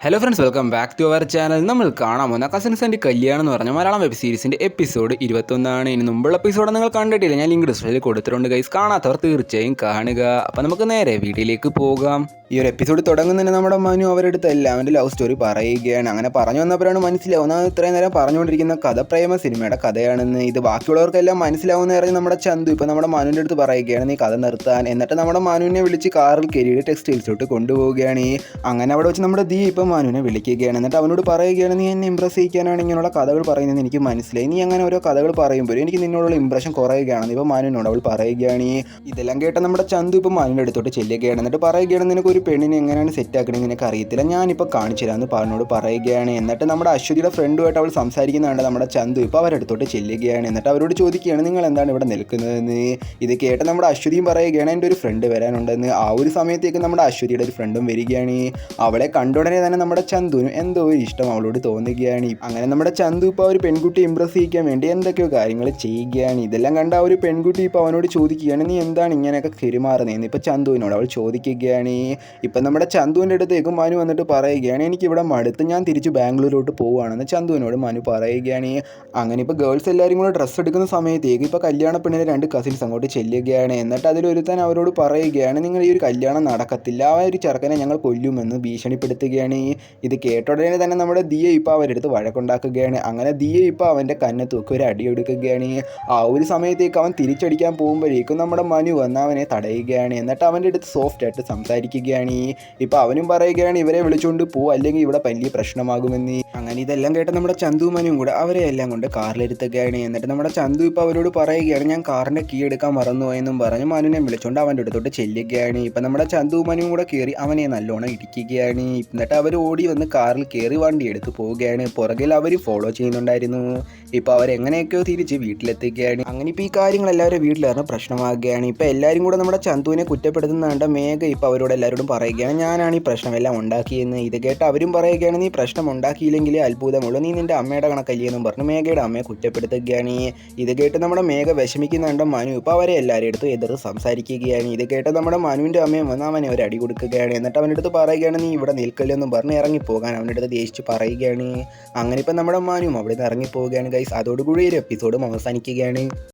Hello friends, welcome back to our channel. നമ്മൾ കാണാൻ പോകുന്ന കസിൻസ് ആൻഡ് കല്യാണം എന്ന് പറഞ്ഞ മലയാളം വെബ് സീരീസിൻ്റെ എപ്പിസോഡ് 21. ഇനി മുമ്പുള്ള എപ്പിസോഡ് നിങ്ങൾ കണ്ടിട്ടില്ല, ഞാൻ ലിങ്ക് ഡിസ്ക്രിപ്ഷനിൽ കൊടുത്തിട്ടുണ്ട് ഗൈസ്. കാണാത്തവർ തീർച്ചയായും കാണുക. അപ്പോൾ നമുക്ക് നേരെ വീഡിയോയിലേക്ക് പോകാം. ഈ ഒരു എപ്പിസോഡ് തുടങ്ങുന്നതിന് നമ്മുടെ മനു അവരുടെ അടുത്ത് എല്ലാം അവൻ്റെ ലവ് സ്റ്റോറി പറയുകയാണ്. അങ്ങനെ പറഞ്ഞു വന്നപ്പോഴാണ് മനസ്സിലാവുന്നത് ഇത്രയും നേരം പറഞ്ഞുകൊണ്ടിരിക്കുന്ന കഥ പ്രേമ സിനിമയുടെ കഥയാണെന്ന്. ഇത് ബാക്കിയുള്ളവർക്കെല്ലാം മനസ്സിലാവുന്ന പറഞ്ഞ് നമ്മുടെ ചന്തു ഇപ്പോൾ നമ്മുടെ മനുവിൻ്റെ അടുത്ത് പറയുകയാണ് നീ കഥ നിർത്താൻ. എന്നിട്ട് നമ്മുടെ മനുവിനെ വിളിച്ച് കാറിൽ കയറിയിട്ട് ടെക്സ്റ്റൈൽസിലോട്ട് കൊണ്ടുപോവുകയാണ്. അങ്ങനെ അവിടെ വെച്ച് നമ്മുടെ ദീ ഇപ്പം മനുവിനെ വിളിക്കുകയാണ്. എന്നിട്ട് അവനോട് പറയുകയാണ് നീ എന്നെ ഇമ്പ്രസ് ചെയ്യിക്കാനാണ് ഇങ്ങനെയുള്ള കഥകൾ പറയുന്നത് എനിക്ക് മനസ്സിലായി. നീ അങ്ങനെ ഓരോ കഥകൾ പറയുമ്പോൾ എനിക്ക് നിന്നോടുള്ള ഇമ്പ്രഷൻ കുറയുകയാണെന്ന് ഇപ്പോൾ മനുവിനോട് അവൾ പറയുകയാണ്. ഇതെല്ലാം കേട്ട നമ്മുടെ ചന്തു ഇപ്പം മനുവിൻ്റെ അടുത്തോട്ട് ചെല്ലുകയാണ്. എന്നിട്ട് പറയുകയാണ് നിനക്ക് ഒരു പെണ്ണിനെ എങ്ങനെയാണ് സെറ്റ് ആക്കണമെന്ന് നിനക്ക് അറിയത്തില്ല, ഞാനിപ്പോൾ കാണിച്ചു തരാമെന്ന് പറഞ്ഞോട് പറയുകയാണ്. എന്നിട്ട് നമ്മുടെ അശ്വതിയുടെ ഫ്രണ്ടുമായിട്ട് അവൾ സംസാരിക്കുന്നതാണ് നമ്മുടെ ചന്തു ഇപ്പോൾ അവരുടെ അടുത്തോട്ട് ചെല്ലുകയാണ്. എന്നിട്ട് അവരോട് ചോദിക്കുകയാണ് നിങ്ങൾ എന്താണ് ഇവിടെ നിൽക്കുന്നതെന്ന്. ഇത് കേട്ട് നമ്മുടെ അശ്വതിയും പറയുകയാണ് എൻ്റെ ഒരു ഫ്രണ്ട് വരാനുണ്ടെന്ന്. ആ ഒരു സമയത്തേക്ക് നമ്മുടെ അശ്വതിയുടെ ഒരു ഫ്രണ്ടും വരികയാണ്. അവളെ കണ്ടുടനെ തന്നെ നമ്മുടെ ചന്തുവിന് എന്തോ ഒരു ഇഷ്ടം അവളോട് തോന്നുകയാണ്. അങ്ങനെ നമ്മുടെ ചന്തു ഇപ്പോൾ ഒരു പെൺകുട്ടി ഇമ്പ്രസ് ചെയ്യിക്കാൻ വേണ്ടി എന്തൊക്കെയോ കാര്യങ്ങൾ ചെയ്യുകയാണ്. ഇതെല്ലാം കണ്ട ആ ഒരു പെൺകുട്ടി ഇപ്പോൾ അവനോട് ചോദിക്കുകയാണ് നീ എന്താണ് ഇങ്ങനെയൊക്കെ പെരുമാറുന്നതെന്ന് ഇപ്പോൾ ചന്തുവിനോട് അവൾ ചോദിക്കുകയാണ്. ഇപ്പം നമ്മുടെ ചന്തുവിൻ്റെ അടുത്തേക്ക് മനു വന്നിട്ട് പറയുകയാണ് എനിക്കിവിടെ മടുത്ത് ഞാൻ തിരിച്ച് ബാംഗ്ലൂരിലോട്ട് പോവുകയാണെന്ന് ചന്തുവിനോട് മനു പറയുകയാണ്. അങ്ങനെ ഇപ്പോൾ ഗേൾസ് എല്ലാവരും കൂടെ ഡ്രസ്സ് എടുക്കുന്ന സമയത്തേക്ക് ഇപ്പോൾ കല്യാണ പെണ്ണിന് രണ്ട് കസിൻസ് അങ്ങോട്ട് ചെല്ലുകയാണ്. എന്നിട്ട് അതിലൊരുത്തൻ അവരോട് പറയുകയാണ് നിങ്ങൾ ഈ ഒരു കല്യാണം നടക്കത്തില്ല, ആ ഒരു ചെറുക്കനെ ഞങ്ങൾ കൊല്ലുമെന്ന് ഭീഷണിപ്പെടുത്തുകയാണ്. ഇത് കേട്ട ഉടനെ തന്നെ നമ്മുടെ ദിയ ഇപ്പോൾ അവരുടെ അടുത്ത് വഴക്കുണ്ടാക്കുകയാണ്. അങ്ങനെ ദിയ ഇപ്പോൾ അവൻ്റെ കന്നത്തൊക്കെ ഒരു അടി എടുക്കുകയാണ്. ആ ഒരു സമയത്തേക്ക് അവൻ തിരിച്ചടിക്കാൻ പോകുമ്പോഴേക്കും നമ്മുടെ മനു വന്ന് അവനെ തടയുകയാണ്. എന്നിട്ട് അവൻ്റെ അടുത്ത് സോഫ്റ്റ് ആയിട്ട് സംസാരിക്കുകയാണ്. ഇപ്പോൾ അവനും പറയുകയാണ് ഇവരെ വിളിച്ചുകൊണ്ട് പോകും അല്ലെങ്കിൽ ഇവിടെ വലിയ പ്രശ്നമാകുമെന്ന്. അങ്ങനെ ഇതെല്ലാം കേട്ട് നമ്മുടെ ചന്തു മനുവും കൂടെ അവരെ എല്ലാം കൊണ്ട് കാറിലെടുത്തുകയാണ്. എന്നിട്ട് നമ്മുടെ ചന്തു ഇപ്പോൾ അവരോട് പറയുകയാണ് ഞാൻ കാറിൻ്റെ കീ എടുക്കാൻ മറന്നു എന്നും പറഞ്ഞ് മനുവിനെ വിളിച്ചുകൊണ്ട് അവൻ്റെ അടുത്തോട്ട് ചെല്ലുകയാണ്. ഇപ്പം നമ്മുടെ ചന്തു മനുവും കൂടെ കയറി അവനെ നല്ലോണം ഇടിക്കുകയാണ്. എന്നിട്ട് അവർ ഓടി വന്ന് കാറിൽ കയറി വണ്ടി എടുത്ത് പോവുകയാണ്. പുറകിൽ അവർ ഫോളോ ചെയ്യുന്നുണ്ടായിരുന്നു. ഇപ്പോൾ അവരെങ്ങനെയൊക്കെയോ തിരിച്ച് വീട്ടിലെത്തുകയാണ്. അങ്ങനെ ഇപ്പോൾ ഈ കാര്യങ്ങൾ എല്ലാവരും വീട്ടിലിറന്ന് പ്രശ്നമാകുകയാണ്. ഇപ്പോൾ എല്ലാവരും കൂടെ നമ്മുടെ ചന്തുവിനെ കുറ്റപ്പെടുത്തുന്നുണ്ട്. മേഘ ഇപ്പോൾ അവരോട് എല്ലാവരോടും പറയുകയാണ് ഞാനാണ് ഈ പ്രശ്നമെല്ലാം ഉണ്ടാക്കിയെന്ന്. ഇത് കേട്ട് അവരും പറയുകയാണ് നീ പ്രശ്നം ഉണ്ടാക്കിയില്ലെങ്കിലേ അത്ഭുതമുള്ളൂ, നീ നിൻ്റെ അമ്മയുടെ കണക്കല്ലിയെന്നും പറഞ്ഞ് മേഘയുടെ അമ്മയെ കുറ്റപ്പെടുത്തുകയാണ്. ഇത് കേട്ട് നമ്മുടെ മേഘ വിഷമിക്കുന്നുണ്ട്. മനു ഇപ്പോൾ അവരെ എല്ലാവരും എടുത്ത് എതിർത്ത് സംസാരിക്കുകയാണ്. ഇത് കേട്ട് നമ്മുടെ മനുവിൻ്റെ അമ്മയും വന്ന് അവനെ ഒരു അടി കൊടുക്കുകയാണ്. എന്നിട്ട് അവൻ്റെ അടുത്ത് പറയുകയാണ് നീ ഇവിടെ നിൽക്കല്ലെന്നും പറഞ്ഞ് ഇറങ്ങിപ്പോകാൻ അവൻ്റെ അടുത്ത് ദേഷിച്ച് പറയുകയാണ്. അങ്ങനെ ഇപ്പം നമ്മുടെ മനുവും അവിടെ നിന്ന് ഇറങ്ങിപ്പോവുകയാണ് ഗൈസ്. അതോടുകൂടി ഒരു എപ്പിസോഡും അവസാനിക്കുകയാണ്.